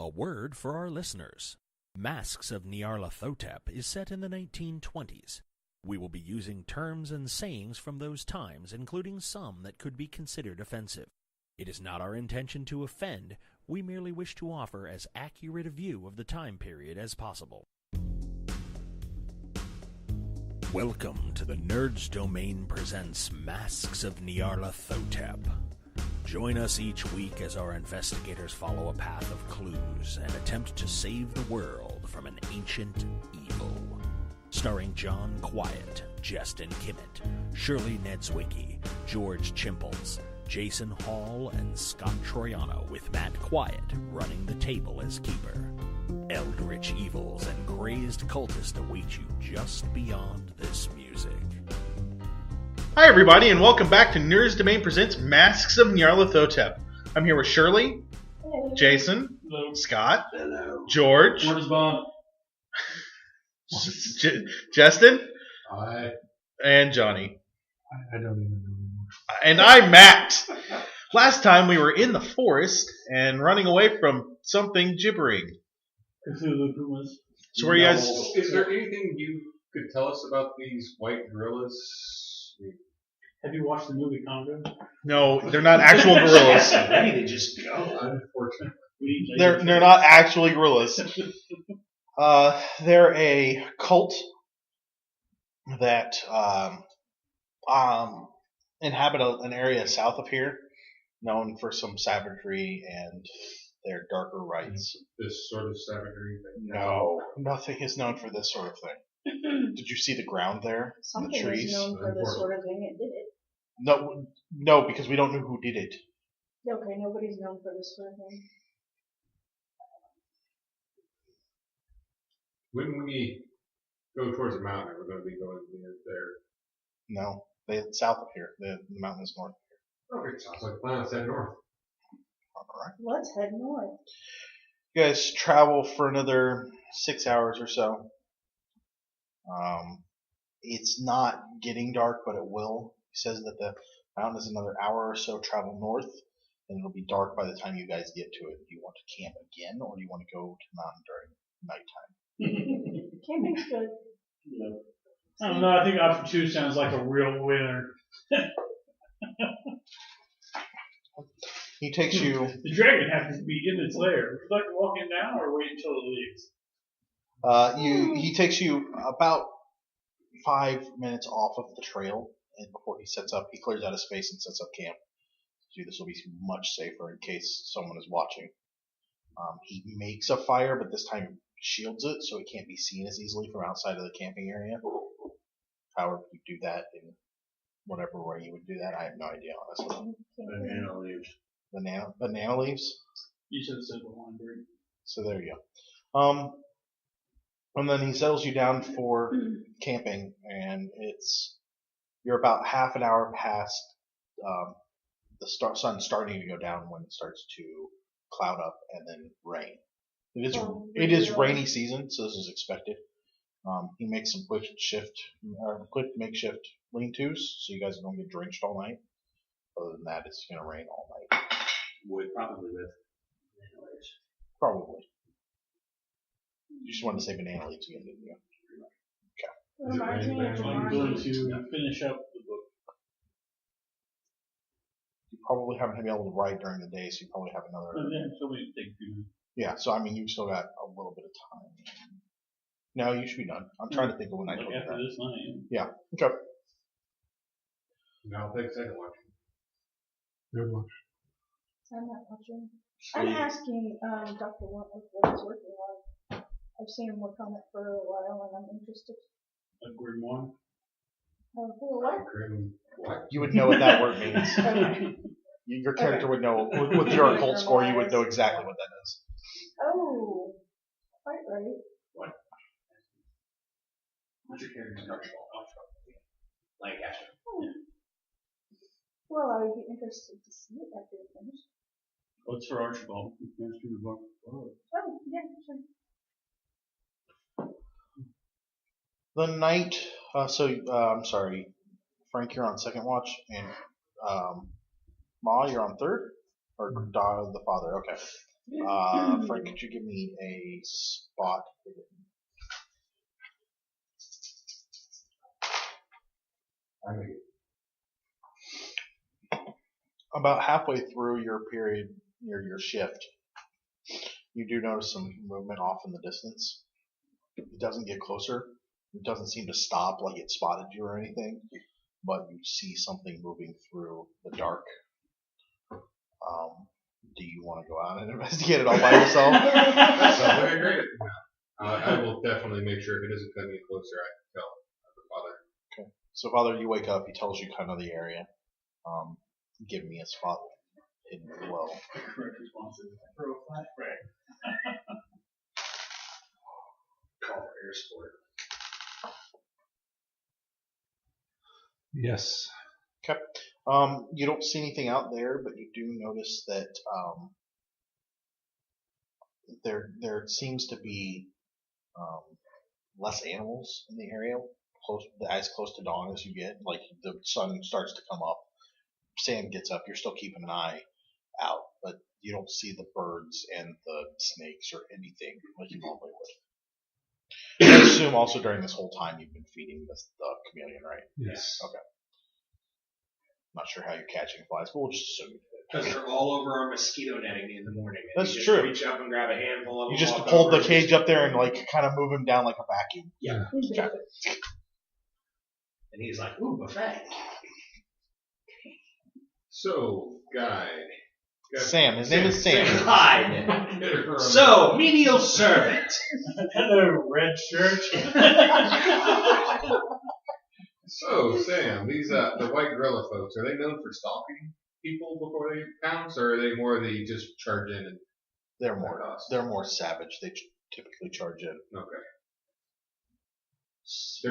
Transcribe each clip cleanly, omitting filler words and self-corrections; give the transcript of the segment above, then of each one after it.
A word for our listeners. Masks of Nyarlathotep is set in the 1920s. We will be using terms and sayings from those times, including some that could be considered offensive. It is not our intention to offend. We merely wish to offer as accurate a view of the time period as possible. Welcome to the Nerds Domain presents Masks of Nyarlathotep. Join us each week as our investigators follow a path of clues and attempt to save the world from an ancient evil. Starring John Quiett, Jestin Kimmet, Shirley Niedzwiecki, George Chimples, Jason Hall, and Scott Troiano, with Matt Quiett running the table as keeper. Eldritch evils and crazed cultists await you just beyond this music. Hi everybody, and welcome back to Nerds Domain presents Masks of Nyarlathotep. I'm here with Shirley, hello. Jason, hello. Scott, hello. George, Justin, hi, and Johnny. I don't even know anymore. And I'm Matt. Last time we were in the forest and running away from something gibbering. So where you guys? Is there anything you could tell us about these white gorillas? Have you watched the movie Congo? No, they're not actual gorillas. Ready to just go. Unfortunately, they're not actually gorillas. They're a cult that inhabit an area south of here, known for some savagery and their darker rites. This sort of savagery thing? No, nothing is known for this sort of thing. Did you see the ground there? Something the trees? is known for this sort of thing. It did it. No, because we don't know who did it. Okay, nobody's known for this sort of thing. When we go towards the mountain, we're going to be going near there. No, they're south of here. The mountain is north of here. Oh, it sounds like planets head north. Alright. Let's head north. You guys travel for another 6 hours or so. It's not getting dark, but it will. He says that the mountain is another hour or so travel north, and it'll be dark by the time you guys get to it. Do you want to camp again, or do you want to go to the mountain during nighttime? Camping's good. Yeah. I don't know. I think option 2 sounds like a real winner. He takes you. The dragon has to be in its lair. Would you like to walk in now, or wait until it leaves? He takes you about 5 minutes off of the trail, and before he sets up, he clears out a space and sets up camp. So this will be much safer in case someone is watching. He makes a fire, but this time shields it so it can't be seen as easily from outside of the camping area. However you do that in whatever way you would do that, I have no idea, honestly. Banana leaves. Banana leaves? You should have said the one, dude. So there you go. And then he settles you down for camping, and you're about half an hour past the sun starting to go down when it starts to cloud up and then rain. It is rainy season, so this is expected. He makes some quick makeshift lean-tos, so you guys don't get drenched all night. Other than that, it's going to rain all night. Probably. You just wanted to say banana leaves again, didn't you? Is it raining I'm going to finish up the book. You probably haven't been able to write during the day, so you probably have another. Yeah, so I mean, you've still got a little bit of time. No, you should be done. I'm trying to think of when I told you after that. this night. Yeah. Okay. Now take second watch. Good watch. I'm not watching. I'm asking Dr. Wentworth what he's working on. I've seen him work on it for a while, and I'm interested. A grimoire? For what? What? You would know what that word means. Okay. Your character would know. With your occult score, you would know exactly what that is. Oh, quite right. What? What's your character's Archibald? Lancaster. Oh. Well, I would be interested to see it after you finish. What's for Archibald? Oh, yeah, sure. The night. I'm sorry, Frank, you're on second watch, and Ma, you're on third, or the father. Okay. Frank, could you give me a spot? I mean, About halfway through your period, your shift, you do notice some movement off in the distance. It doesn't get closer. It doesn't seem to stop like it spotted you or anything, but you see something moving through the dark. Do you want to go out and investigate it all by yourself? that sounds like a great. I will definitely make sure if it doesn't come any closer, I can tell the father. Okay. So, Father, you wake up. He tells you kind of the area. Give me a spot hidden below. The correct response is throw a flashbang. Call for air sport. Yes. Okay. You don't see anything out there, but you do notice that there seems to be less animals in the area, as close to dawn as you get. Like the sun starts to come up, Sam gets up. You're still keeping an eye out, but you don't see the birds and the snakes or anything like you normally would. I assume also during this whole time you've been feeding the chameleon, right? Yes. Okay. Not sure how you're catching flies, but we'll just assume you did. Because they're all over our mosquito netting in the morning. And That's you just true. Reach up and grab a handful of them. You just walk pulled over the cage up there and like kind of move him down like a vacuum. Yeah. Okay. And he's like, ooh, buffet. So, guide. Sam. His name is Sam. Hi. So, menial servant. Hello, red shirt. So, Sam, these the white gorilla folks, are they known for stalking people before they pounce, or are they more the just charge in and They're more savage. They typically charge in. okay?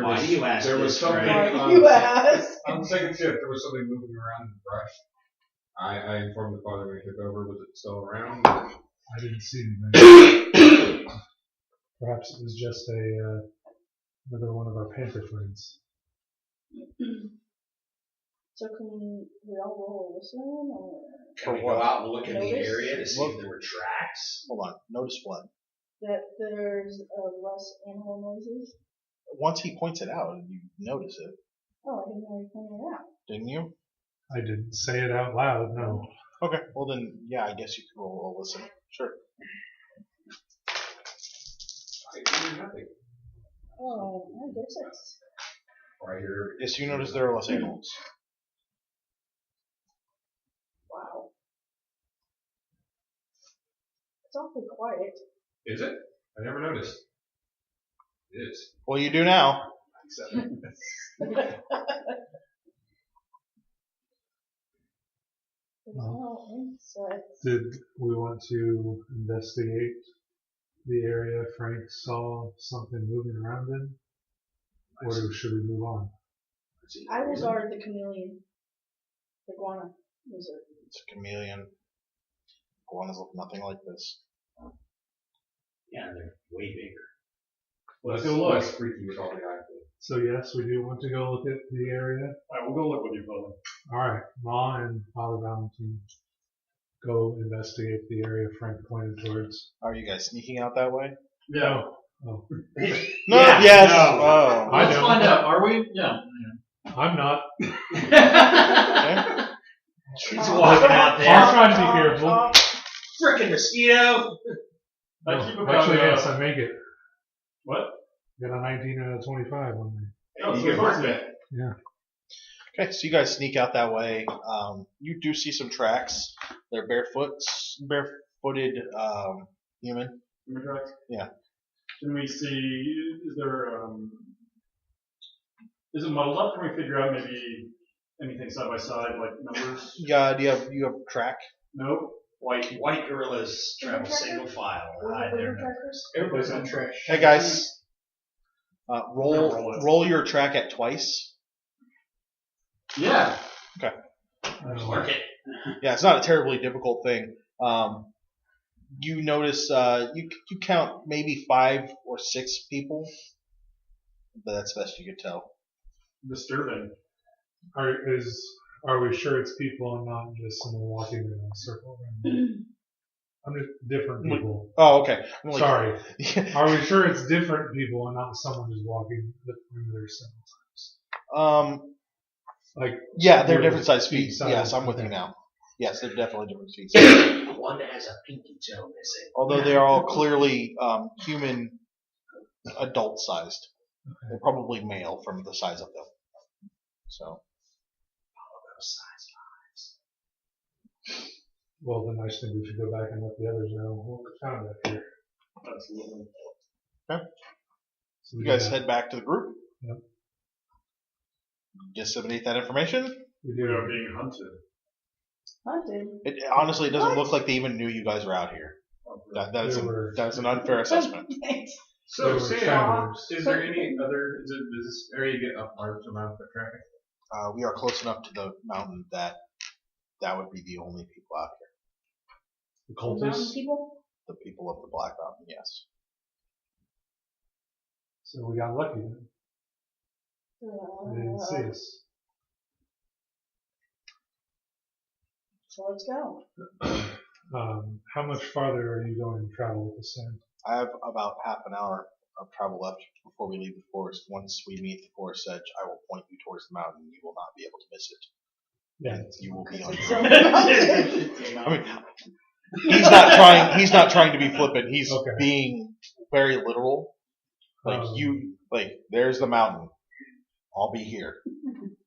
Why do you ask there was this, something Frank? Why do you ask? on second shift. There was something moving around in the brush. I informed the father when he took over. Was it still around? I didn't see anything. Perhaps it was just another one of our panther friends. So can we all roll a listen, or Can we go out and look in the Notice? area to see if there were tracks? Hold on. Notice what? that there's less animal noises? Once he points it out, you notice it, Oh, I didn't know you pointed it out. didn't you? I didn't say it out loud, no. Okay. Well then, yeah, I guess you could roll a listen. Sure. I hear nothing. Oh, I guess it's. Or I hear Yes, you notice there are less animals. Wow. It's awfully quiet. Is it? I never noticed. It is. Well, you do now. There's no insects. Did we want to investigate the area Frank saw something moving around in? Or should we move on? I will guard the chameleon. The iguana lizard. It's a chameleon. Iguanas look nothing like this. Yeah, they're way bigger. Let's go look. less freaky with all the eyes. So yes, we do want to go look at the area. Alright, we'll go look with you, brother. Alright, Ma and Father Valentin go investigate the area Frank pointed towards. Are you guys sneaking out that way? Yeah. Oh, No. Yeah, Yes. no. Oh. I Let's don't. find out. Are we? Yeah. I'm not. Okay. He's walking out I'm there. trying to be careful. Frickin' mosquito. I No, keep about, actually, yes, I make it. What? Got a 19 out of 25 on me. Oh, You so get it's marked it. Yeah. Okay, so you guys sneak out that way. You do see some tracks. They're barefooted human. Human tracks? Yeah. Can we see, is there, is it muddled up? Can we figure out maybe anything side by side, like numbers? Yeah, do you have track? Nope. White gorillas travel single file and hide their trackers? Everybody's on trash. Hey guys, Roll it. roll your track at twice. Yeah. Mark it. Yeah, it's not a terribly difficult thing. You notice you count maybe 5 or 6 people, but that's best you could tell. Disturbing. Are we sure it's people and not just someone walking in a circle around? I'm just different people. Oh, okay. I'm like, Sorry. Are we sure it's different people and not someone who's walking the perimeter several times? Like, yeah, they're different size feet. size. Yes, I'm with Okay. you now. Yes, they're definitely different feet. One has a pinky toe missing. Although they are all clearly human, adult-sized. Okay. They're probably male from the size of them. So. Those size 5s. Well, then I just think we should go back and let the others know what we found out here. Absolutely. Okay. So You guys head back to the group. Yep. Disseminate that information. We We do. are being hunted. Hunted. It honestly doesn't What? look like they even knew you guys were out here. That is an unfair assessment. So, There were Sam, travelers. is there any other? Does this area get a large amount of foot traffic? We are close enough to the mountain that would be the only people out here. The The mountain cultists. people? The people of the Black Mountain, yes. So we got lucky then. They didn't see us. So let's go. How much farther are you going to travel with the sand? I have about half an hour of travel left before we leave the forest. Once we meet the forest edge, I will point you towards the mountain. You will not be able to miss it. Yeah. And you will be on So- I mean, he's not trying to be flippant. He's Okay. being very literal. There's the mountain. I'll be here.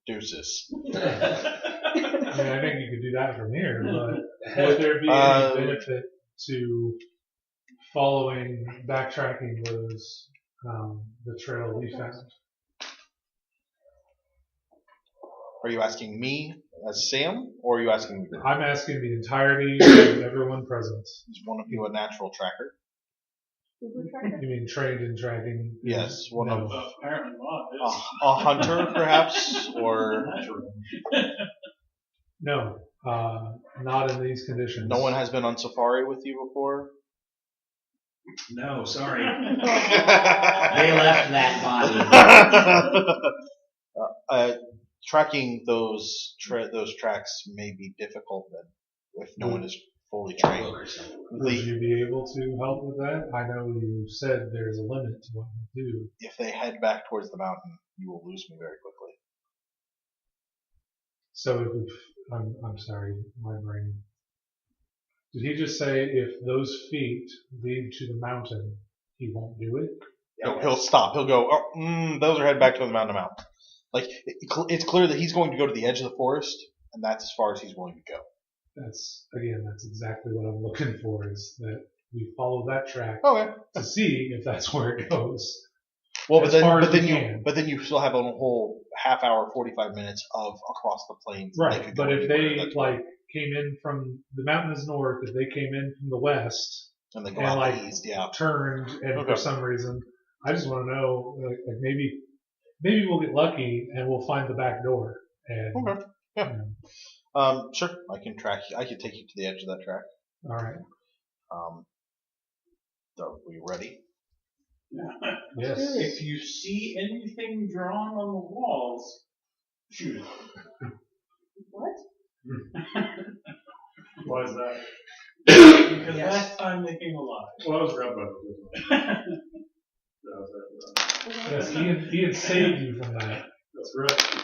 Deuces. I mean, I think you could do that from here, but would there be any benefit to backtracking the trail we found? Are you asking me as Sam, or are you asking the group? I'm asking the entirety of everyone present. Is one of you a natural tracker? Uber tracker? You mean trained in tracking? Yes, one No. of Apparently not. a hunter, perhaps, or No, not in these conditions. no one has been on safari with you before. No, sorry. Oh. They left that body. Tracking those tracks may be difficult then, if no one is fully trained. Would you be able to help with that? I know you said there's a limit to what you do. If they head back towards the mountain, you will lose me very quickly. So I'm sorry, my brain. Did he just say if those feet lead to the mountain, he won't do it? He'll stop. He'll go, those are heading back to the mountain. Like, it's clear that he's going to go to the edge of the forest, and that's as far as he's willing to go. That's exactly what I'm looking for, is that we follow that track Okay. to see if that's where it goes. Well, As far as we can. but then you still have a whole half hour, 45 minutes of across the plains. Right, but if anywhere. they That's fine. came in from the mountain is north, if they came in from the west, And they go and, out like, the east, yeah. turned, and Okay. for some reason, I just want to know, like maybe we'll get lucky and we'll find the back door. And Okay. Yeah. you know, Sure. I can track you. I can take you to the edge of that track. all right. Are we ready? Yes. If you see anything drawn on the walls, shoot it. What? Why is that? Because last time they came alive. Well, I was red by Yes, he had saved you from that. That's right.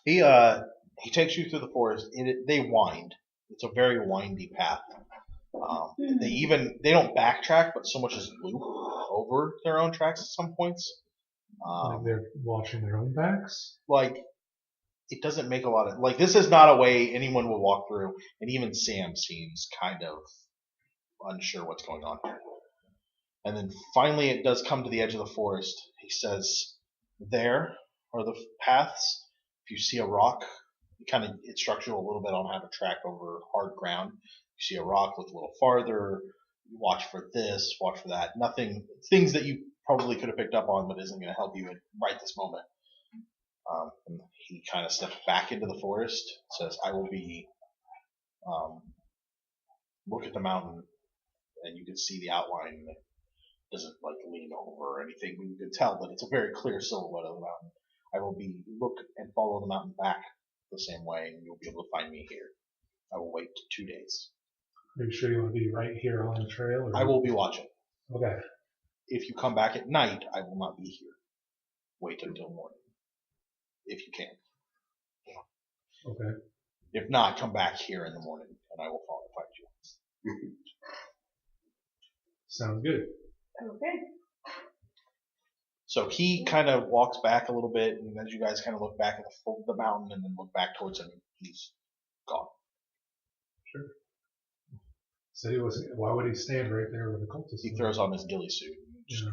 He takes you through the forest. They wind. It's a very windy path. They don't backtrack, but so much as loop over their own tracks at some points. Like they're watching their own backs. Like, it doesn't make a lot of, like, this is not a way anyone would walk through, and even Sam seems kind of unsure what's going on here. And then finally it does come to the edge of the forest. He says, there are the paths. If you see a rock, it instructs you a little bit on how to track over hard ground. You see a rock, look a little farther, watch for this, watch for that. Nothing, things that you probably could have picked up on, but isn't going to help you right this moment. And he kind of steps back into the forest, says, I will be, look at the mountain, and you can see the outline. It doesn't like lean over or anything, but you can tell that it's a very clear silhouette of the mountain. I will look and follow the mountain back the same way, and you'll be able to find me here. I will wait 2 days. Are you sure you want to be right here on the trail? Or I will be watching. Okay. If you come back at night, I will not be here. Wait until morning. If you can. Okay. If not, come back here in the morning, and I will find you. Sounds good. Okay. So he kind of walks back a little bit, and as you guys kind of look back at the mountain and then look back towards him, he's gone. Sure. So he wasn't. Why would he stand right there with the cultist? He throws on his ghillie suit. Yeah.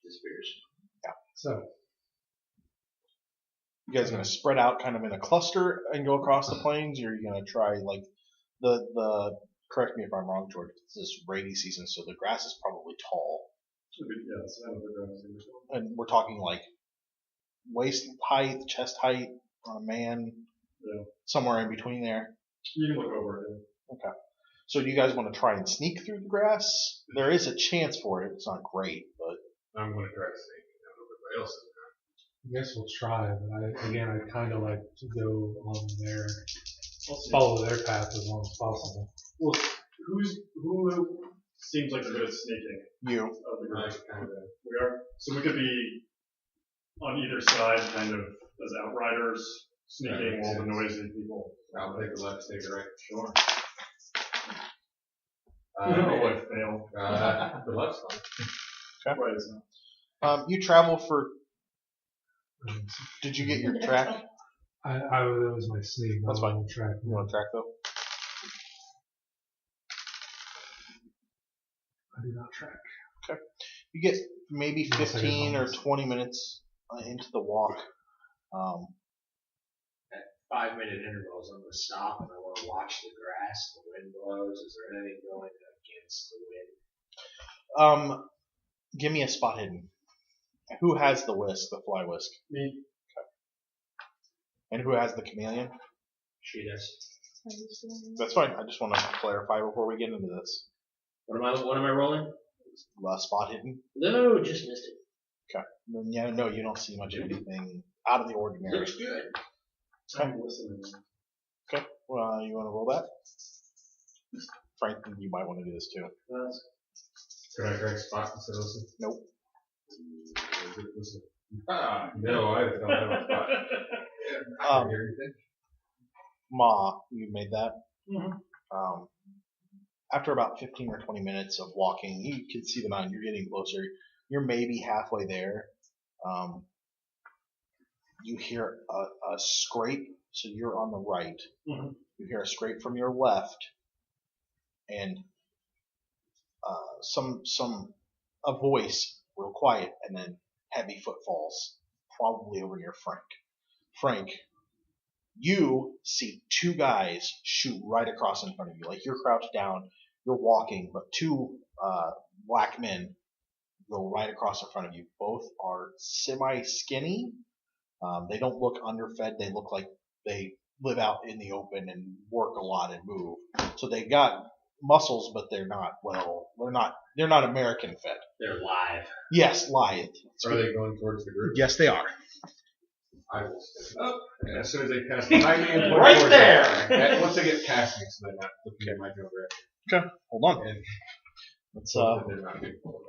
Disappears. So You guys going to spread out kind of in a cluster and go across the plains, or are you going to try like the correct me if I'm wrong, George, it's this rainy season, so the grass is probably tall. Yeah, it's kind of the grass. And we're talking like waist height, chest height on a man, somewhere in between there. You can look over it. Okay. So do you guys want to try and sneak through the grass? There is a chance for it. It's not great, but I'm going to try to sneak. I don't know if everybody else is. I guess we'll try, but I kind of like to go on their follow their path as long as possible. Well, who seems like the good at sneaking? you. Of the group? We are. So we could be on either side, kind of as outriders, sneaking while the noisy people. I'll take the left, take the right. Sure. No, What fail? the left's fine. Right, so. You travel for. Did you get your track? That was my sneak. That's fine. Track. You want track though? I do not track. Okay. You get maybe 15 or 20 minutes into the walk. At 5-minute intervals, I'm going to stop and I want to watch the grass. The wind blows. Is there anything going against the wind? Give me a spot hidden. Who has the whisk, the fly whisk? Me. Okay. And who has the chameleon? She does. That's fine. I just want to clarify before we get into this. What am I rolling? Spot hidden? No, just missed it. Okay. Then, yeah, no, you don't see much of anything out of the ordinary. Looks good. I'm listening. Okay. Well, you want to roll that? Frank, you might want to do this too. Can I try spot instead of listen? Nope. Listen. No, I don't have a spot. I can hear anything. Ma, you made that. Mm-hmm. After about 15 or 20 minutes of walking, you can see the mountain. You're getting closer. You're maybe halfway there. You hear a scrape. So you're on the right. Mm-hmm. You hear a scrape from your left, and a voice, real quiet, and then heavy footfalls, probably over near Frank. Frank, you see two guys shoot right across in front of you. Like you're crouched down, you're walking, but two black men go right across in front of you. Both are semi-skinny. They don't look underfed. They look like they live out in the open and work a lot and move. So they got muscles, but they're not American fed. They're live. Yes, live. Are they going towards the group? Yes, they are. I will stand up, and as soon as they pass behind me and point Right towards there! me, and once they get past me, so they're not looking at my general direction. Okay, hold on. And Let's they're not being pulled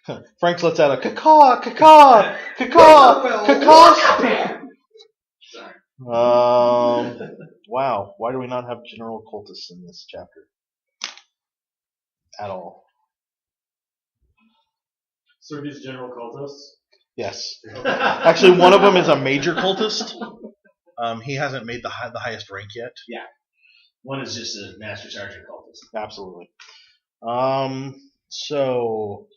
over. Frank lets out a caw, caw, caw, caw. Sorry. Wow. Why do we not have general occultists in this chapter? At all. So are these general cultists? Yes. Actually, one of them is a major cultist. He hasn't made the highest rank yet. Yeah. One is just a master sergeant cultist. Absolutely. So,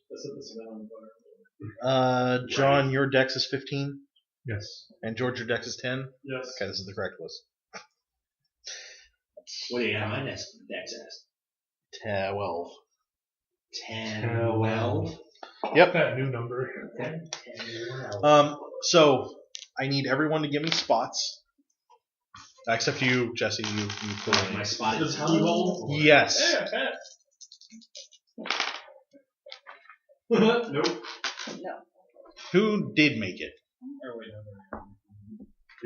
John, your dex is 15? Yes. And George, your dex is 10? Yes. Okay, this is the correct list. What do you have my next dex as? 12. 10, 12? Yep. That new number. 10, 12. So, I need everyone to give me spots. Except you, Jesse, you My spot is Does he hold? Yes. Nope. No. Who did make it? Oh, wait,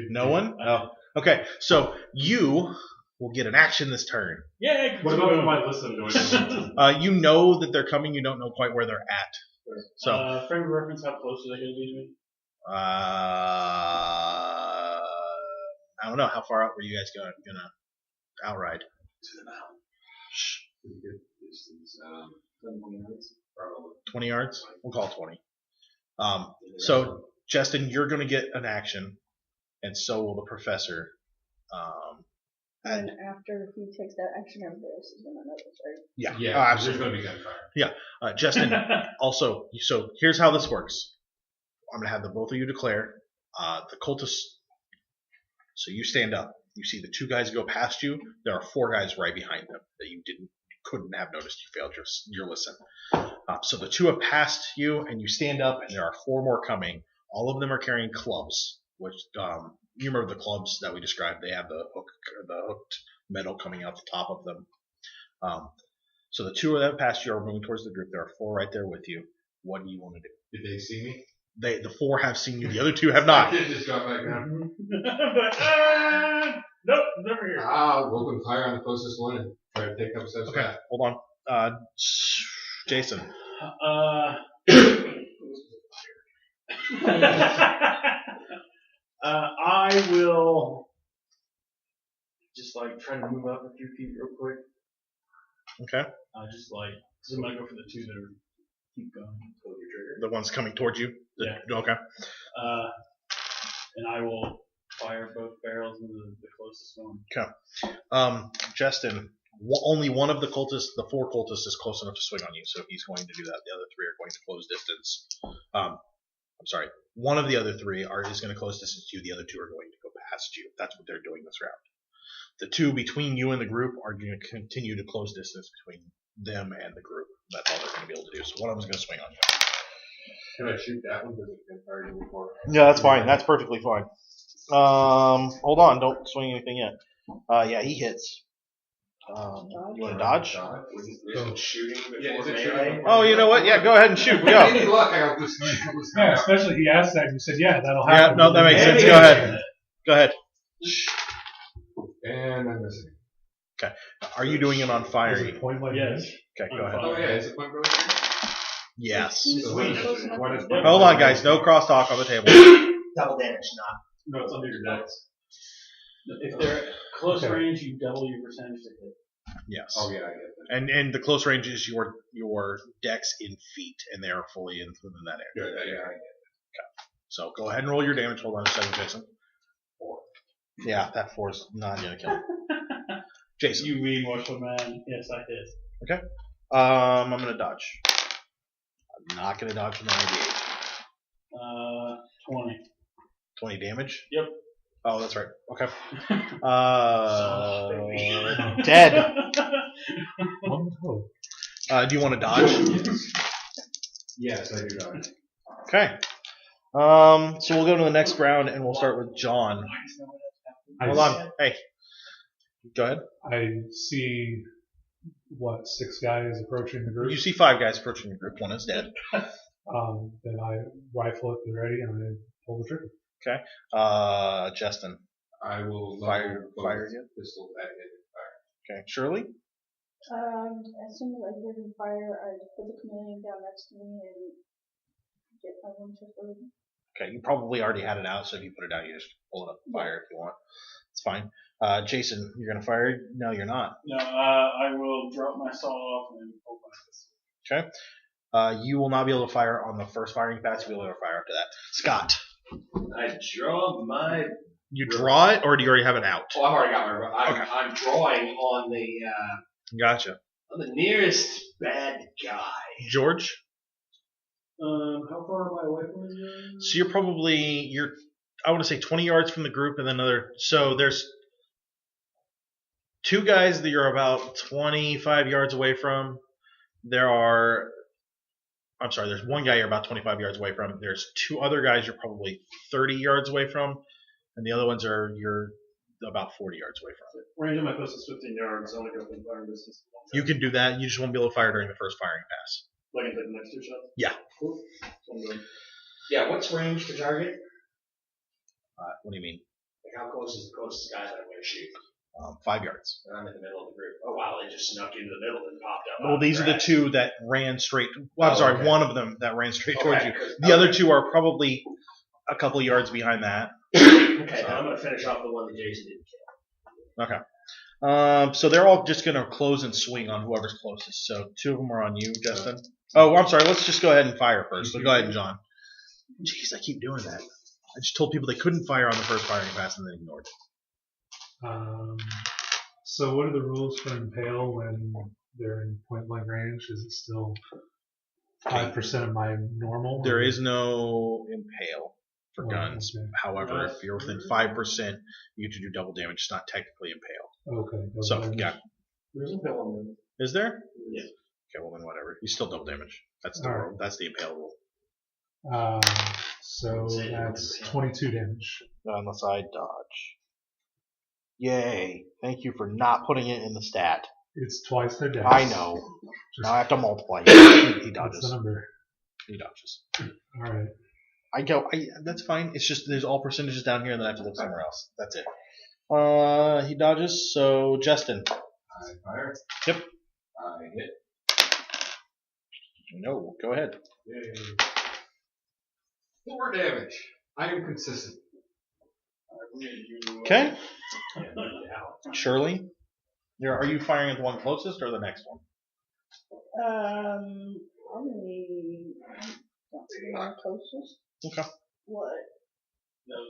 no. No one? Oh. Okay, so you will get an action this turn. Yay! What about my list of noises? You know that they're coming. You don't know quite where they're at. So, frame of reference, how close are they going to be to me? I don't know. How far out were you guys gonna outride? To the mountain. Pretty good distance. 20 yards. Probably. 20 yards? We'll call it 20. So, Justin, you're going to get an action, and so will the professor. And after he takes that action, everybody else is going to notice, right? Yeah. Yeah, Oh, there's absolutely. going to be gunfire. Justin, also, so here's how this works. I'm going to have the both of you declare. The cultists, so you stand up. You see the two guys go past you. There are 4 guys right behind them that you couldn't have noticed. You failed your listen. So the 2 have passed you, and you stand up, and there are 4 more coming. All of them are carrying clubs, which you remember the clubs that we described. They have the hooked metal coming out the top of them. So the 2 that have passed you are moving towards the group. There are 4 right there with you. What do you want to do? Did they see me? The 4 have seen you. The other 2 have not. I did just got back down. Nope, it's over here. Open fire on the closest one and try to take up steps Okay, back. hold on. Jason. I will just like try to move up a few feet real quick. Okay. Just I'm gonna go for the 2 that are keep going. Pull your trigger. The one's coming towards you? Yeah. Okay. And I will fire both barrels into the closest one. Justin, only one of the cultists, the 4 cultists, is close enough to swing on you, so he's going to do that. The other 3 are going to close distance. I'm sorry. One of the other 3 is going to close distance to you. The other 2 are going to go past you. That's what they're doing this round. The 2 between you and the group are going to continue to close distance between them and the group. That's all they're going to be able to do. So one of them is going to swing on you. Can I shoot that one? Does it get fired before? Yeah, that's fine. That's perfectly fine. Hold on. Don't swing anything yet. Yeah, he hits. You want to dodge? Is it shooting before Yeah, is it melee? shooting? Oh, you know what? Yeah, go ahead and shoot. Go. Any luck, I got this. Yeah, especially he asked that and you said, yeah, that'll Yeah, happen. no, that makes sense. Go ahead. Go ahead. And I'm missing. Are you doing it on fire? Is it point like Yes. this? Okay, go ahead. Oh yeah, is it point broken? Yes. Sweet. Close enough. What is Hold on, guys. No crosstalk on the table. Double damage, not. No, it's under your dex. If they're at close Okay. range, you double your percentage to hit. Yes. Oh yeah, I get that. And the close range is your dex in feet, and they are fully within that area. Good, yeah, I get So go ahead and roll your damage. Hold on a second, Jason. 4. Yeah, that 4 is not going to kill him. Jason. You remorseful man. Yes, I hit. I'm going to dodge. I'm not going to dodge with an 20. 20 damage? Yep. Oh, that's right. Okay. Dead. One hope. Do you want to dodge? Yes, I do dodge. Okay. So we'll go to the next round, and we'll start with John. Hold on. Hey. Go ahead. I see, 6 guys approaching the group. You see 5 guys approaching the group. 1 is dead. Then I rifle at the ready and I pull the trigger. Justin. I will Fire fire again? pistol at it. Okay. Shirley? As soon as I hear him fire, I put the chameleon down next to me and get my Winchester. Okay. You probably already had it out, so if you put it out, you just pull it up and fire if you want. It's fine. Jason, you're going to fire? No, you're not. No, I will drop my saw off and pull my pistol. Okay. You will not be able to fire on the first firing pass. You'll be able to fire after that. Scott. I draw my. You draw it, or do you already have it out? Oh, I've already got my. I'm drawing on Gotcha. the nearest bad guy. George? How far am I away from you? So you're probably, I want to say 20 yards from the group, and then so there's 2 guys that you're about 25 yards away from. There's 1 guy you're about 25 yards away from. There's 2 other guys you're probably 30 yards away from, and the other ones you're about 40 yards away from. Range of my pistol is 15 yards. I only go from firing distance. You can do that. You just won't be able to fire during the first firing pass. Like I take the next 2 shots? Yeah. Cool. So I'm doing. Yeah, what's range to target? What do you mean? Like how close is the closest guy that I'm going to shoot? 5 yards. And I'm in the middle of the group. Oh wow, they just snuck into the middle and popped up. Well, these are the 2 that ran straight. Well, I'm sorry, okay. one of them that ran straight towards you. The other 2 are probably a couple yards behind that. Okay, I'm going to finish off the one that Jason didn't kill. Okay. So they're all just going to close and swing on whoever's closest. So 2 of them are on you, Justin. Oh, I'm sorry. Let's just go ahead and fire first. So go ahead, John. Jeez, I keep doing that. I just told people they couldn't fire on the first firing pass and then ignored it. So what are the rules for impale when they're in point blank range? Is it still 5% of my normal? There is no impale for guns. Okay. However, if you're within 5%, you get to do double damage. It's not technically impale. Okay. So, yeah. There's a pill on them. Is there? Yeah. Okay, well then whatever. You still double damage. That's the All rule. That's the impale rule. So that's 22 damage. Unless I dodge. Yay. Thank you for not putting it in the stat. It's twice their dex. I know. Just, Now I have to multiply. He that's the dodges. number. He dodges. All right. That's fine. It's just there's all percentages down here and then I have to look somewhere else. That's it. He dodges, so Justin. I fire. Yep. I hit. No, go ahead. Yay. 4 damage. I am consistent. Okay. Shirley, are you firing at the one closest or the next one? Probably the one closest. Okay. What?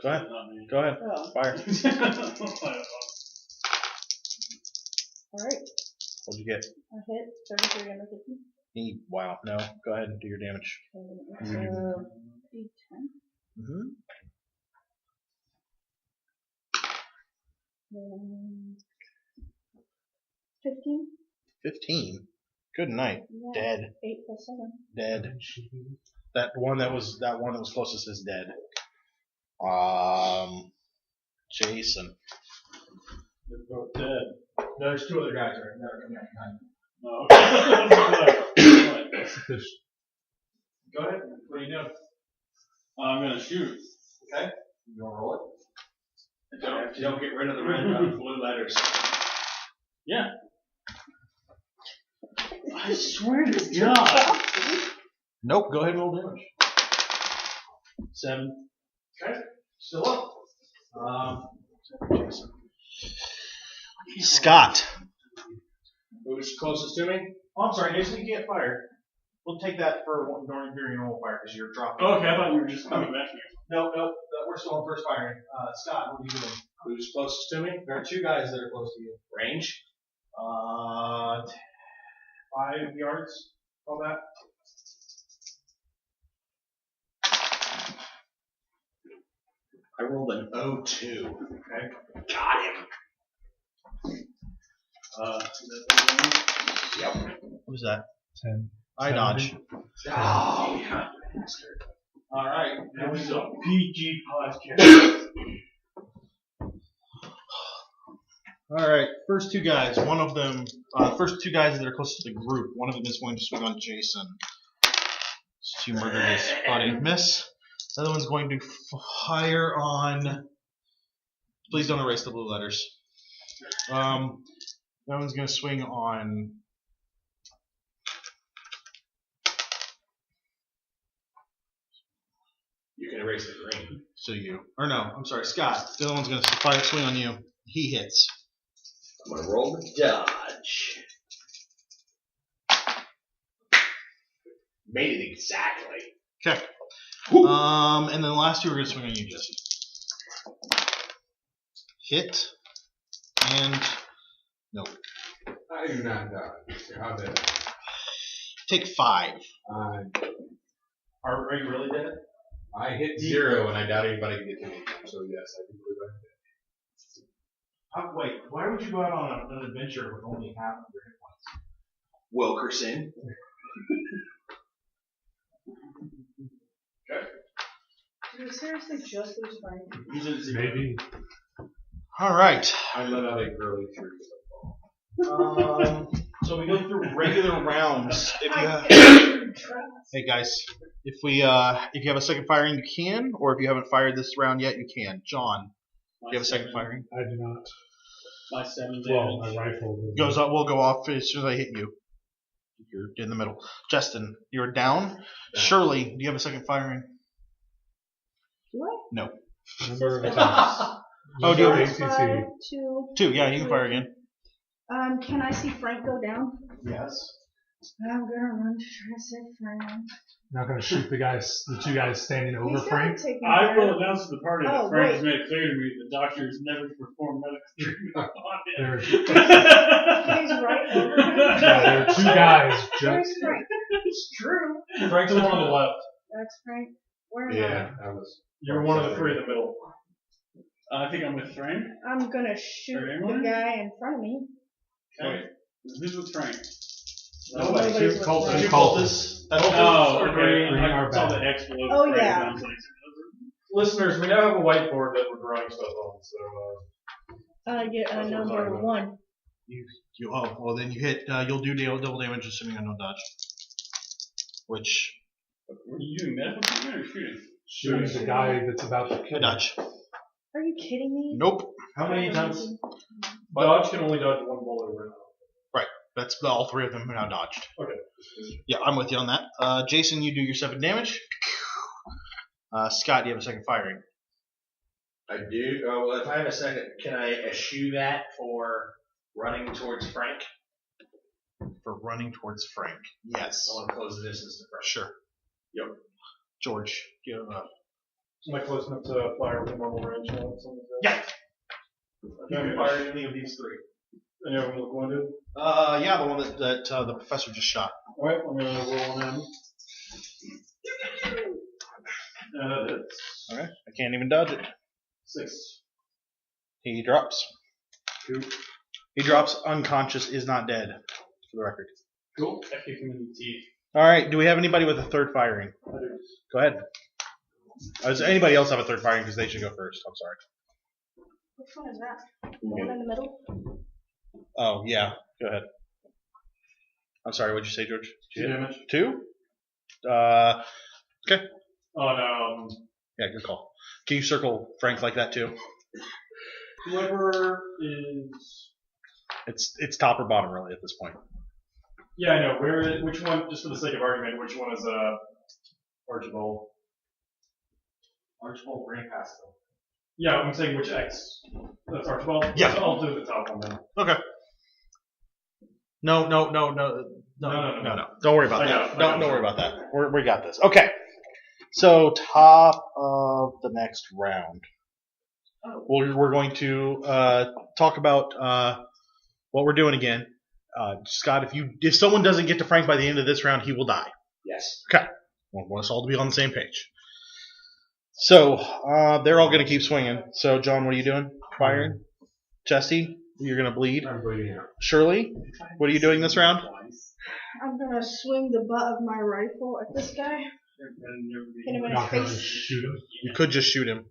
Go ahead. Go ahead. Oh. Fire. Alright. What'd you get? I hit 33 and a 50. Wow. No. Go ahead and do your damage. It's D10. Mm-hmm. 15. 15. Good night. Yeah. Dead. 8 plus 7. Dead. That one that was closest is dead. Jason. They're both dead. No, there's 2 other guys right now coming out behind. No. Go ahead. What are you doing? I'm gonna shoot. Okay. You want to roll it? Don't get rid of the red blue letters. Yeah. I swear to God. Nope. Go ahead and roll damage. 7. Okay. Still up. Jason. Scott. Who's closest to me? Oh, I'm sorry, Jason. You can't fire. We'll take that for during your normal fire because you're dropping. Okay, I thought you were just coming back here. No, we're still on first firing. Scott, what are you doing? Who's closest to me? There are 2 guys that are close to you. Range. 5 yards. All that. I rolled an 02. Okay. Got him. Yep. What was that? 10. I dodge. Oh, yeah, bastard. All right. That was a PG podcast. All right. First 2 guys. One of them. First 2 guys that are close to the group. One of them is going to swing on Jason to murder his buddy. Miss. The other one's going to fire on. Please don't erase the blue letters. That one's going to swing on. You can erase the green. So you. Or no, I'm sorry, Scott. The other one's going to swing on you. He hits. I'm going to roll the dodge. Made it exactly. Okay. And then the last 2 are going to swing on you, Jesse. Hit. And. Nope. I do not dodge. How did Take 5. I? Are you really dead? I hit 0 and I doubt anybody can get to me. So yes, I do believe I'm dead. Wait, why would you go out on an adventure with only half of your hit points? Wilkerson. Did we seriously just lose Frank? He's at 0. Maybe. All right. I let out a girly shriek. So we go through regular rounds. If you have, hey guys, if you have a second firing, you can, or if you haven't fired this round yet, you can. John, do you have a second firing? I do not. My 7 Well, damage. my rifle Goes up. Will go off as soon as I hit you. You're in the middle. Justin, you're down. Shirley, do you have a second firing? Do I? No. number of attacks. Oh, do you have ACC. 5, 2. Yeah, you can fire again. Can I see Frank go down? Yes. I'm gonna run to try to save Frank. Not gonna shoot the two guys standing over He's Frank. taking I care will of- announce to the party Oh, that Frank wait. has made it clear to me the doctor has never performed medical treatment on him. He's right over him. There are two guys Where's just. Frank? It's true. Frank's the one on the left. That's Frank. Where am Yeah, I was. You're one of the three in the middle. I think I'm with Frank. I'm gonna shoot Are you the anyone? guy in front of me. Okay. Who's with Frank? Nobody's with Cultists. Frank. Cultists. Oh, okay. Bring our I saw back. the explode. Oh, Frank, yeah. and I was like, Listeners, we now have a whiteboard that we're drawing stuff on, so I get a That's what we're talking number about. 1. Well then you hit. You'll do double damage assuming a no dodge. Which were you doing medical treatment or shooting? Shooting the guy that's about to a kill. dodge. Are you kidding me? Nope. how many times? Dodge can only dodge one bullet right now. That's all three of them are now dodged. Okay. Yeah, I'm with you on that. Jason, you do your 7 damage. Scott, you have a second firing. I do. Oh, well, if I have a second, can I eschew that for running towards Frank? For running towards Frank. Yes. I want to close the distance to Frank. Sure. Yep. George, do you have a... Am I close enough to fire with a normal range? Yeah. You You can fire any of these 3. Any of them look wounded? Yeah, the one that the professor just shot. Alright, I'm gonna roll on him. And it's Alright, I can't even dodge it. 6. He drops. 2. He drops unconscious, is not dead, for the record. Cool. I kicked him in the teeth. Alright, do we have anybody with a third firing? I do. Go ahead. Does anybody else have a third firing? Because they should go first. I'm sorry. Which one is that? The one in the middle? Oh, yeah. Go ahead. I'm sorry, what'd you say, George? 2 damage. 2? Okay. Oh no. Yeah, good call. Can you circle Frank like that too? Whoever is. It's top or bottom really at this point. Yeah, I know. Which one? Just for the sake of argument, which one is Archibald? Archibald ran past them. Yeah, I'm saying which X. That's Archibald. Yeah. So I'll do the top one then. Okay. No. Don't worry about that. Don't worry about that. We got this. Okay. So top of the next round, we're going to talk about what we're doing again. Scott, if someone doesn't get to Frank by the end of this round, he will die. Yes. Okay. I want us all to be on the same page. So they're all going to keep swinging. So John, what are you doing? Firing. Jesse, you're going to bleed. I'm bleeding out. Shirley, what are you doing this round? I'm gonna swing the butt of my rifle at this guy. Hit him in Not his gonna face. shoot him. You could just shoot him.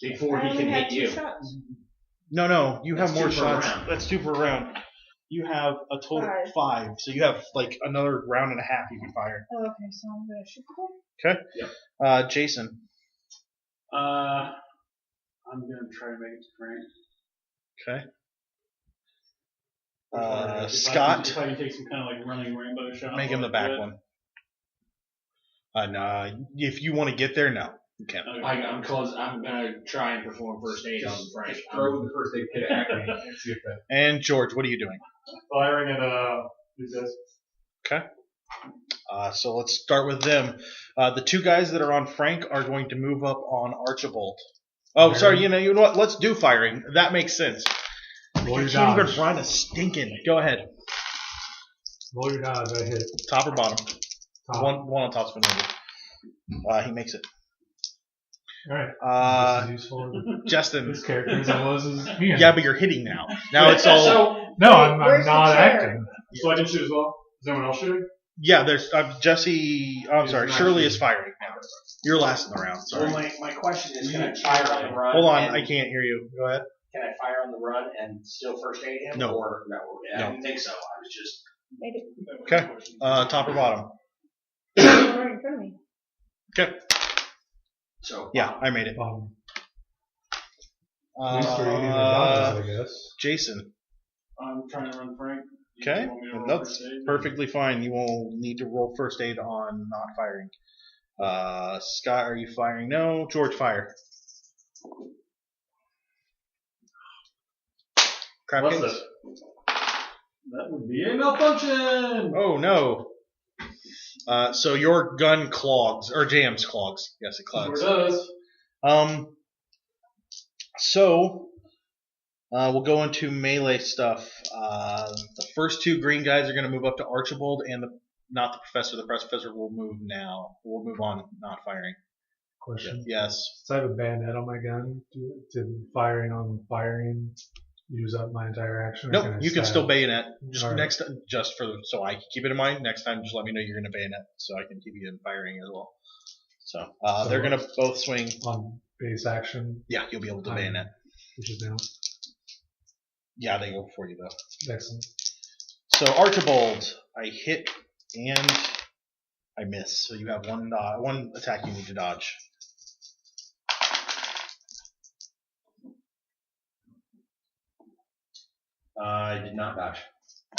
Before I he only can had hit 2 you. shots. No, you have That's more 2 per shots. round. That's 2 per round. You have a total of 5, so you have like another round and a half you can fire. Oh, okay, so I'm gonna shoot the guy. Okay. Yep. Jason. I'm gonna try to make it to Frank. Okay. Scott. If I can take some kind of like running rainbow shot. Make him the back one. No, if you want to get there, no, you can't. Okay. I'm close. I'm gonna try and perform first aid on Frank. Just throw the first aid kit at me and see if that. And George, what are you doing? Firing at these guys. Okay. So let's start with them. The 2 guys that are on Frank are going to move up on Archibald. Oh, sorry. You know what? Let's do firing. That makes sense. Roll your You can't dodge. even run a stinking. Go ahead. Roll your dodge. I hit. Top or bottom? Top. One on top's been moved. He makes it. Alright. This is useful. Justin. This character is almost as me. Yeah, but you're hitting now. Now it's all. So No, I'm Where's the not chair? acting. So I can shoot as well. Is anyone else shooting? Yeah, there's Jesse. I'm He's sorry. not Shirley shooting. is firing now. You're last in the round. well, Sorry. my question is, can I fire on the run? Hold on. and- I can't hear you. Go ahead. Can I fire on the run and still first aid him? No. Or no? I No. don't think so. I was just. Made it Okay. Top or bottom? right in front of me. Okay. So Yeah, I made it. At least we're eating McDonald's, I guess. Jason. I'm trying to run Frank. Okay, You want me to roll that's first aid? perfectly fine. You will need to roll first aid on not firing. Scott, are you firing? No. George, fire. What's Crapkins? this? That would be a malfunction! Oh no. So your gun clogs or jams clogs. Yes, it clogs. Sure does. So we'll go into melee stuff. The first two green guys are going to move up to Archibald, and not the professor. The professor will move now. We'll move on, not firing. Question. Yes. So I have a bayonet on my gun. To firing on firing use up my entire action? Or Nope. can I You can stab? still bayonet. Just All right. next, so I can keep it in mind. Next time, just let me know you're going to bayonet, so I can keep you in firing as well. So they're going to both swing. On base action, Yeah, you'll be able to bayonet. which is now. Yeah, they go before you though. Excellent. So Archibald, I hit and I miss. So you have one attack you need to dodge. I did not dodge.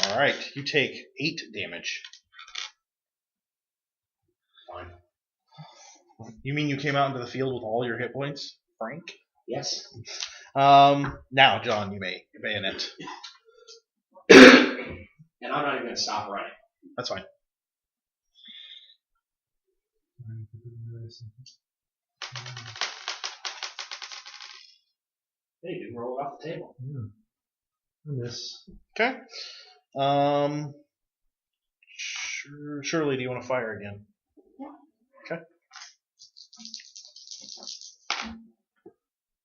All right, you take 8 damage. Fine. You mean you came out into the field with all your hit points, Frank? Yes. Now, John, you may bayonet. And I'm not even going to stop running. That's fine. Hey, you can roll it off the table. Yeah. I miss. Okay. Shirley, do you want to fire again? Okay.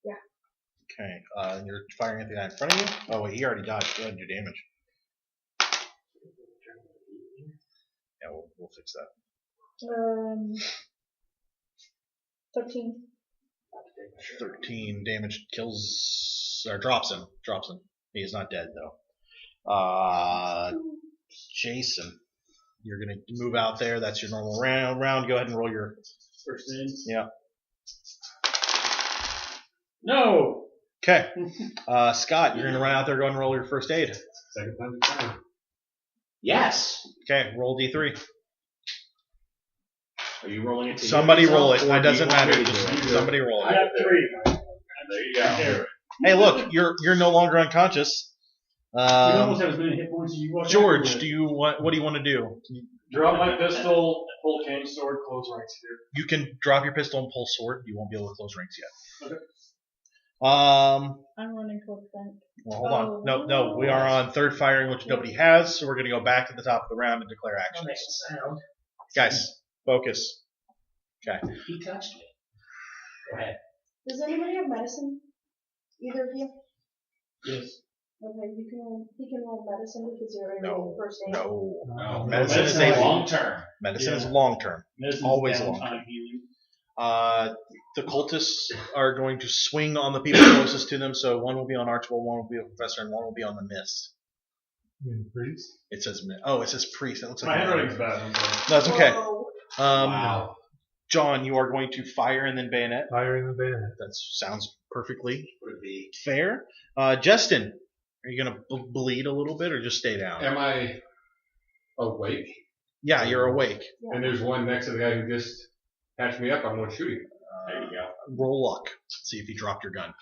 Yeah. Okay. And you're firing at the guy in front of you? Oh, wait, he already dodged. Go ahead and do damage. Yeah, we'll fix that. 13. 13 damage kills, or drops him. He is not dead, though. Jason, you're going to move out there. That's your normal round. Go ahead and roll your... First aid. Yeah. No! Okay. Scott, you're going to run out there, go ahead and roll your first aid. Second time to try. Yes. Okay, roll D3. Are you rolling it to Somebody roll it. yourself, or It do you doesn't want matter. me to do Just it? somebody roll I it. got 3. There you go. Hey, look, you're no longer unconscious. You almost have as many hit points as you want. George, what do you want to do? Drop my pistol, pull cane sword, close ranks here. You can drop your pistol and pull sword. You won't be able to close ranks yet. Okay. I'm running toward Frank. Well, hold on. No, we are on third firing, which nobody has, so we're going to go back to the top of the round and declare That actions. makes a sound. Guys, focus. Okay. He touched me. Go ahead. Does anybody have medicine? Either of you? Yes. Okay, he can roll medicine because you're in No. first aid. No. No. Medicine is Medicine a long term. Medicine is Yeah. long term. Medicine's Always downtime long. healing. The cultists are going to swing on the people closest to them, so one will be on Archibald, one will be a professor, and one will be on the mist. You mean priest? It says it says priest. That looks like My handwriting's bad. I'm sorry. That's okay. Whoa. Wow. John, you are going to fire and then bayonet. Firing the bayonet. That sounds perfectly Would be. fair. Jestin, are you going to bleed a little bit or just stay down? Am I awake? Yeah, you're awake. And there's one next to the guy who just patched me up. I'm going to shoot him. There you go. Roll luck. See if you dropped your gun.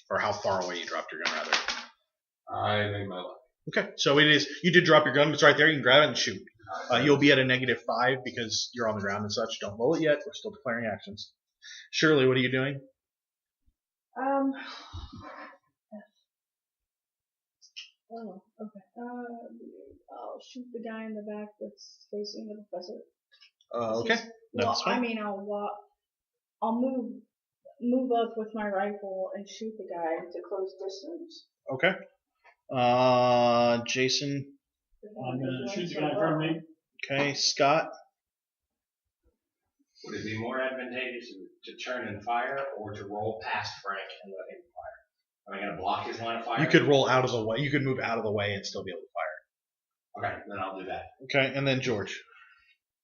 Or how far away you dropped your gun, rather. I made my luck. Okay, so it is. You did drop your gun. It's right there. You can grab it and shoot. You'll be at a -5 because you're on the ground and such. Don't roll it yet. We're still declaring actions. Shirley, what are you doing? Oh, okay. I'll shoot the guy in the back that's facing the professor. Okay. Well, That's fine. I mean, I'll move up with my rifle and shoot the guy to close distance. Okay. Jason. I'm going to shoot the guy in front of me. Okay. Scott. Would it be more advantageous to turn and fire or to roll past Frank and let him fire? Am I going to block his line of fire? You could roll out of the way. You could move out of the way and still be able to fire. Okay, then I'll do that. Okay. And then George.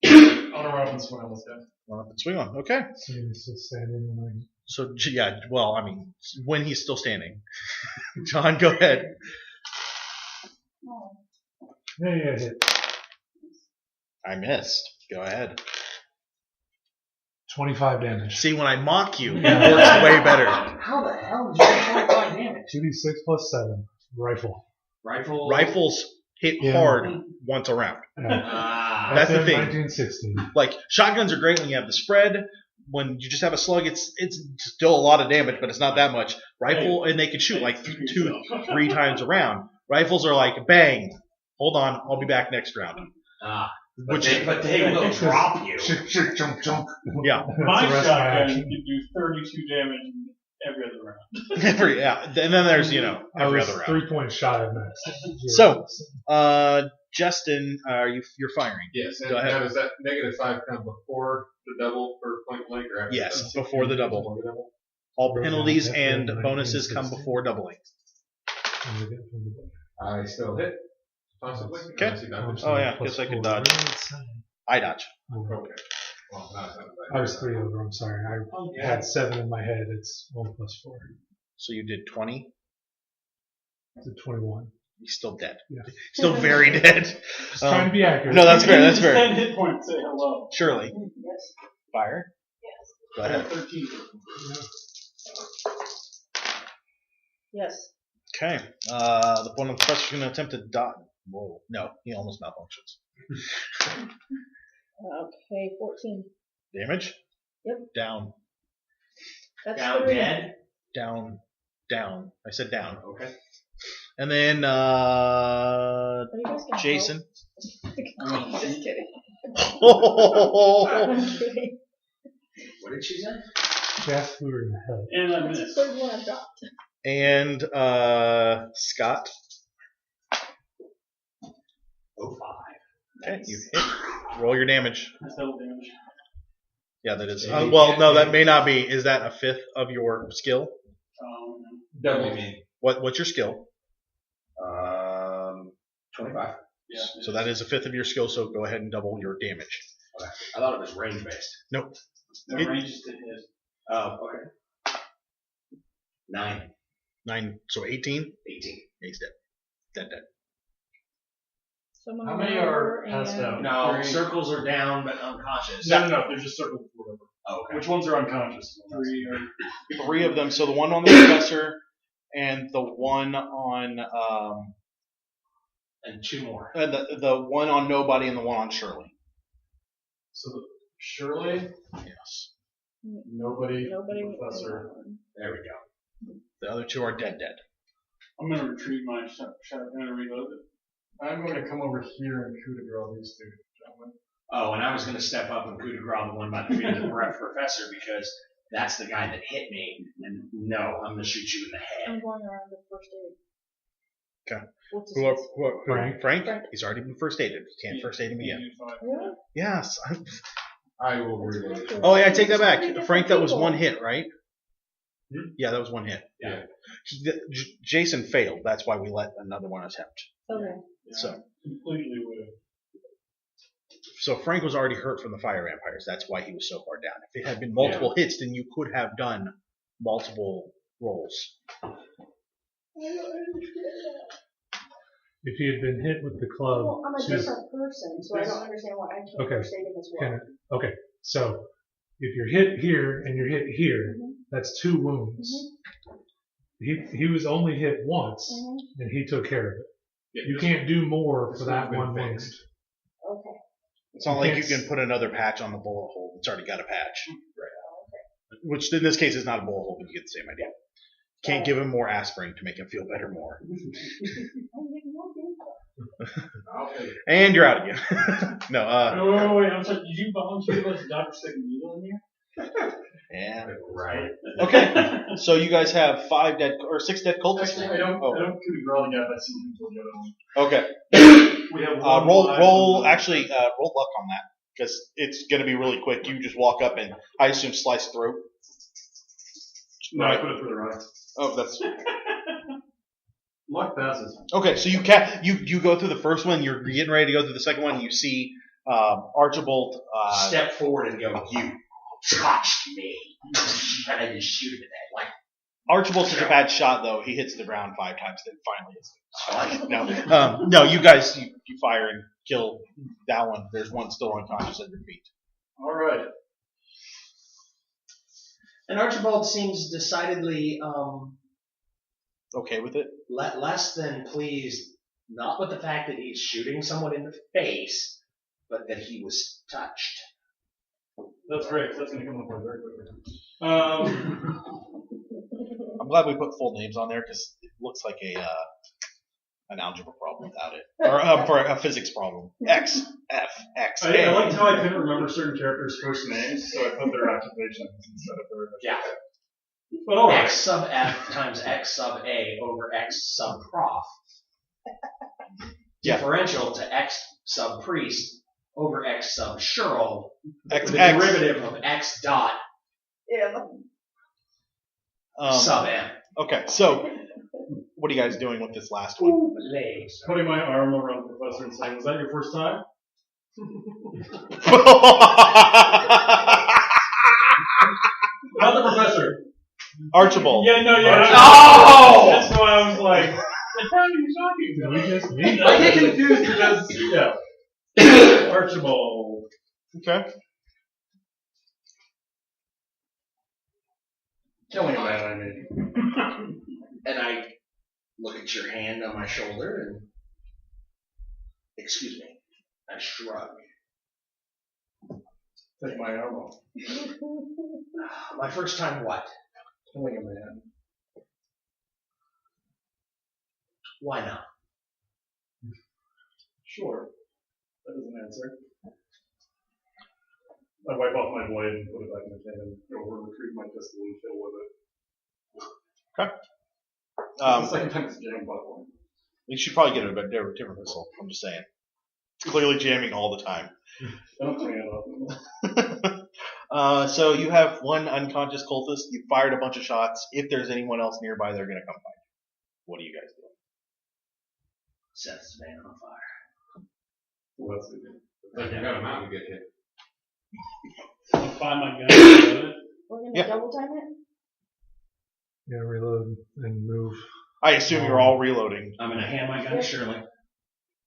I'll run up and swing on this guy. Run up and swing on. Okay. So you just stand in and So yeah, well, I mean, when he's still standing. John, go ahead. Yeah, hit. I missed. Go ahead. 25 damage. See, when I mock you, it works way better. How the hell did you get 25 damage? 2d6 plus 7. Rifle. Rifles hit hard once a round. Yeah. That's the thing. 1916. Like, shotguns are great when you have the spread. When you just have a slug, it's still a lot of damage, but it's not that much. Rifle, and they can shoot like 2-3 times a round. Rifles are like, bang, hold on, I'll be back next round. But they will drop you. Jump. Yeah. My That's the rest of my shotgun action. can do 32 damage every other round. Yeah. And then there's, every other round. 3 points shy of max. So, Justin, you're firing. Yes, and Go ahead. now does that -5 come before the double for point blank or after? Yes, before the double. All penalties and bonuses come before doubling. I still hit. Possibly. Okay. Unless he dodges. Oh yeah, guess I could dodge. I dodge. Okay. Well, not I was 3 over, I'm sorry. I had 7 in my head. It's 1 plus 4. So you did 20. It's a 21. He's still dead. Yeah. Still very dead. Just trying to be accurate. No, that's fair. That's fair. 10 hit points, say hello. Shirley. Yes. Fire. Yes. Go I got ahead. 13. Yes. Okay. The point of the professor is going to attempt to dodge. Whoa. No, he almost malfunctions. Okay, 14. Damage? Yep. Down. That's Down 3. dead? Down. I said down. Okay. And then, Are you guys gonna Jason. help? Just kidding. Oh, I'm kidding. What did she say? Yes, we were in hell. And I That's the missed. third one I've dropped. and Scott. 05. Okay, you hit. Roll your damage. That's double damage. Yeah, that is. Well, no, that may not be. Is that a fifth of your skill? Double. What's your skill? 25. Yeah. So that is a fifth of your skill. So go ahead and double your damage. Okay. I thought it was range based. Nope. No, It- range is to hit. Oh, okay. 9. 9. So 18. 18. He's dead. Dead. Someone How many are over passed and- out? No, Three. circles are down but unconscious. No, they're just circled for whatever. Oh, okay. Which ones are unconscious? 3 are. 3 of them. So the one on the professor and the one on And 2 more. the one on nobody and the one on Shirley. So Shirley, Yes. nobody, Nobody. Professor. There we go. The other 2 are dead. I'm going to retrieve my shotgun and reload it. I'm going to come over here and coup de grace these 2 gentlemen. Oh, and I was going to step up and coup de grace the one by the feet of the professor because that's the guy that hit me. And no, I'm going to shoot you in the head. I'm going around the first aid. Okay. What's his name? Frank? He's already been first aided. You can't first aid him again. Really? Yes. I will reload it. Oh, yeah, I take that back. Frank, that was 1 hit, right? Yeah, that was 1 hit. Yeah. Jason failed. That's why we let another one attempt. Okay. So Completely would. So Frank was already hurt from the fire vampires. That's why he was so far down. If it had been multiple hits, then you could have done multiple rolls. If he had been hit with the club, Well, I'm a different person, so I don't understand why I can't Okay. first aid him as well. okay, so if you're hit here and you're hit here, that's 2 wounds. He was only hit once, and he took care of it. You can't do more for that one wound. Okay. It's not like you can put another patch on the bullet hole. It's already got a patch. Right. Which in this case is not a bullet hole, but you get the same idea. Can't give him more aspirin to make him feel better more. And you're out again. No, wait, I'm sorry. Did you volunteer to let the doctor stick a needle in here? Yeah. Right. Okay. So you guys have 5 dead or 6 dead cultists. Actually, I don't coup de grace the guy if I see him until the other one. Okay. We have roll luck on that because it's going to be really quick. You just walk up and I assume slice throat. No, I put it through the right. Oh, that's Luck passes. okay. So you go through the first one. You're getting ready to go through the second one. You see Archibald step forward and go, you. touched me. And I just shoot him in the head. Like, Archibald's such a bad shot, though. He hits the ground 5 times, then finally hits it. No, you guys, you fire and kill that one. There's one still unconscious at your feet. All right. and Archibald seems decidedly Okay with it? less than pleased, not with the fact that he's shooting someone in the face, but that he was touched. That's great. That's going to come up very quickly. I'm glad we put full names on there because it looks like an algebra problem without it, or for a physics problem. X, F, X. I liked how I couldn't remember certain characters' first names, so I put their occupations instead of their. Yeah. But all right. X sub F times X sub A over X sub prof. Yeah. Differential to X sub priest over X sub Shirl. X, the X. derivative of X dot sub M. Okay, so what are you guys doing with this last one? Legs. Putting my arm around the professor and saying, "Was that your first time?" Not the professor. Archibald. Yeah, no, yeah. Oh! That's why I was like, "What are you talking about?" We just need I get confused because, yeah. Archibald. Okay. Killing a man, I mean. And I look at your hand on my shoulder and, excuse me, I shrug. Take my arm off. My first time what? Killing a man. Why not? Sure. That is an answer. I wipe off my blade and put it back in the can and go over and retrieve my pistol and fiddle with it. The second time it's jammed, by the way. You should probably get a different pistol. I'm just saying. It's clearly jamming all the time. Don't turn it off. So you have one unconscious cultist. You fired a bunch of shots. If there's anyone else nearby, they're going to come find you. What are you guys doing? Set this man on fire. Well, that's good. Like you got a mountain to get hit. I'll find my gun. And load it. We're gonna Yeah. double time it? Yeah, reload and move. I assume you're all reloading. I'm going to hand my gun to Shirley.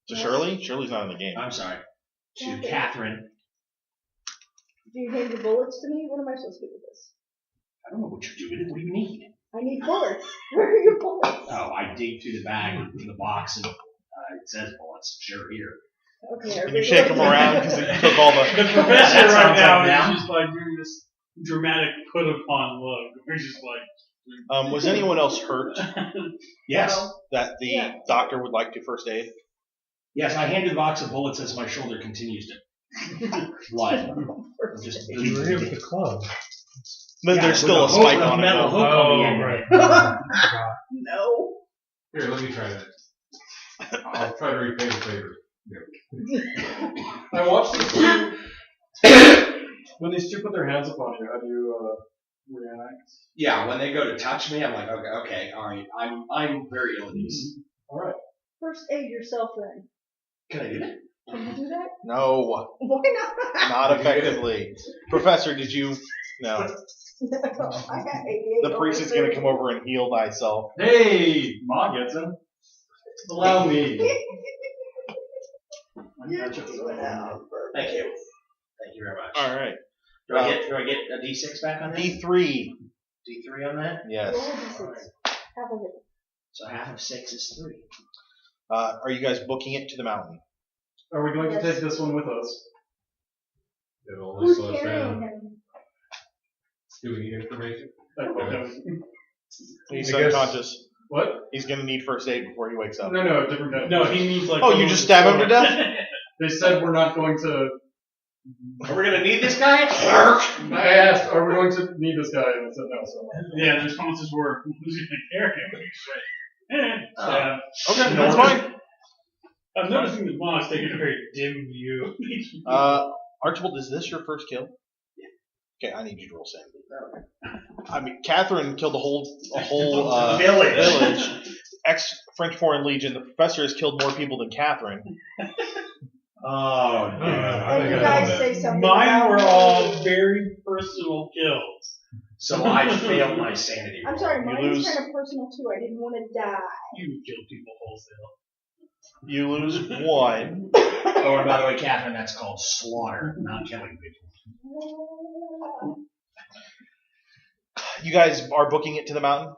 To Shirley? Shirley's not in the game. I'm sorry. To Catherine. Catherine. Do you hand your bullets to me? What am I supposed to do with this? I don't know what you're doing. What do you need? I need bullets. Where are your bullets? Oh, I dig through the bag, in the box, and it says bullets. Sure, here. Okay, And you shake them around because you took all the... The professor That right sounds now like now. is just like doing this dramatic put upon look. We're just like. Was anyone else hurt Yes. that the Yeah. doctor would like to first aid? Yes, I handed the box of bullets as my shoulder continues to blood. Just You were here with the club. But Yeah, there's with still a a spike hook, on a it. metal though. hook on the end. right. No. Here, let me try that. I'll try to repay the favor. I watched these two. When these two put their hands upon you, how do you react? Yeah, when they go to touch me, I'm like, okay, all right. I'm very ill at ease. All right. First aid yourself then. Can I do that? Can you do that? No, Why not? not effectively. Professor, did you... No. No, I got 88 The priest is going to come over and heal thyself. Hey, Ma gets him. Allow me. You're doing out. Thank you. Thank you very much. All right. Do I get a D6 back on that? D3. D3 on that? Yes. Roll a d6. Half of it. So half of 6 is 3. Are you guys booking it to the mountain? Are we going Yes. to take this one with us? It'll only Who's slow us carrying down. him? Do we need information? He's I guess- unconscious. What? He's going to need first aid before he wakes up. No, different guy. No, he needs like. Oh, you just stab him to death? They said we're not going to. Are we going to need this guy? I asked, are we going to need this guy? And they said no. So. Yeah, the responses were, who's going to carry him? Stab. Okay, that's fine. I'm noticing the monks taking a very dim view. Archibald, is this your first kill? Yeah. Okay, I need you to roll sanity. I mean, Catherine killed a whole village. Ex-French Foreign Legion. The professor has killed more people than Catherine. Oh, no. And you guys say something Mine about were me. all very personal kills. So I failed my sanity roll. I'm sorry, You mine lose- was kind of personal too. I didn't want to die. You kill people wholesale. You lose 1. Oh, and by the way, Catherine, that's called slaughter, not killing people. You guys are booking it to the mountain?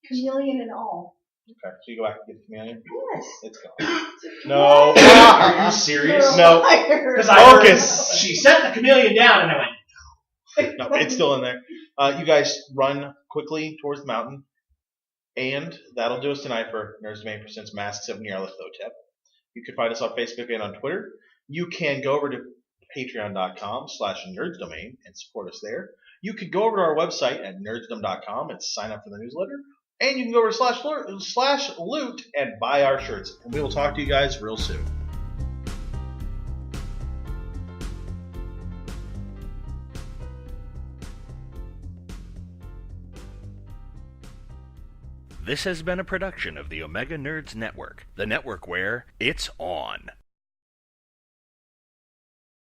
Chameleon and all. Okay, so you go back and get the chameleon? Yes. It's gone. No. Are you serious? No. Because Focus. She set the chameleon down, and I went, No, it's still in there. You guys run quickly towards the mountain. And that'll do us tonight for Nerds Domain Presents Masks of Nyarlathotep. You can find us on Facebook and on Twitter. You can go over to patreon.com/nerdsdomain and support us there. You can go over to our website at nerdsdom.com and sign up for the newsletter. And you can go over to /loot and buy our shirts. And we will talk to you guys real soon. This has been a production of the Omega Nerds Network, the network where it's on.